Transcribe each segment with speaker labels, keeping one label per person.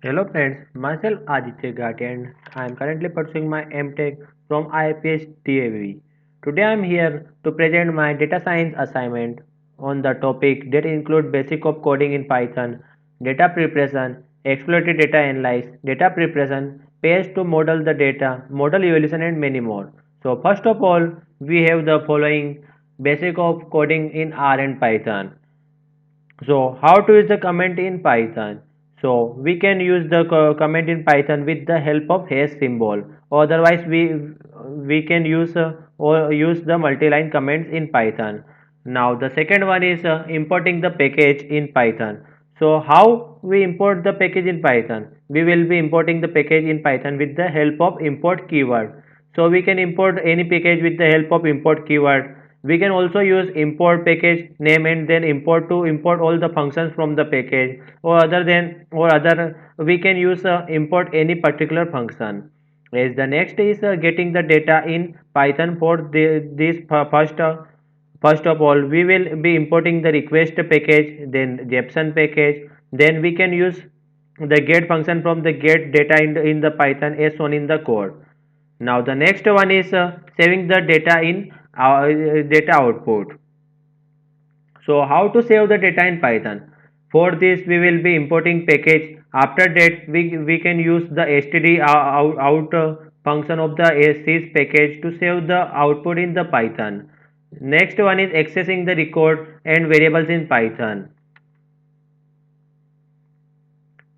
Speaker 1: Hello friends, myself Aditya Gati and I am currently pursuing my MTech from IIPS TAV. Today I am here to present my data science assignment on the topic that include basic of coding in Python, data preparation, exploratory data analysis, data preparation, pairs to model the data, model evaluation and many more. So first of all, we have the following basic of coding in R and Python. So how to use the comment in Python? So we can use the comment in Python with the help of hash symbol. Otherwise we can use or use the multi-line comments in Python. Now the second one is importing the package in Python. So how we import the package in Python? We will be importing the package in Python with the help of import keyword. So we can import any package with the help of import keyword. We can also use import package name and then import to import all the functions from the package, or other we can use import any particular function. As the next is getting the data in Python. For this first of all we will be importing the request package, then JSON package, then we can use the get function from the get data in the Python as shown in the code. Now the next one is saving the data in data output. So how to save the data in Python? For this we will be importing package. After that we can use the std out function of the sys package to save the output in the Python. Next one is accessing the record and variables in Python.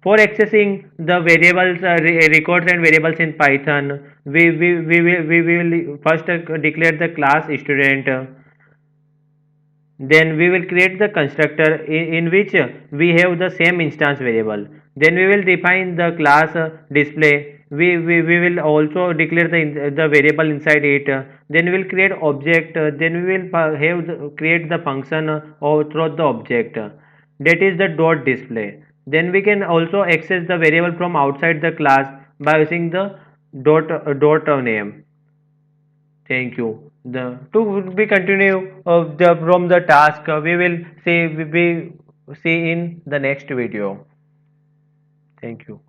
Speaker 1: For accessing the variables, records and variables in Python, we will first declare the class student. Then we will create the constructor in which we have the same instance variable. Then we will define the class display. We will also declare the variable inside it. Then we will create object. Then we will create the function through the object. That is the dot display. Then we can also access the variable from outside the class by using the dot name. Thank you. The to be continue of the from the task, we will see in the next video. Thank you.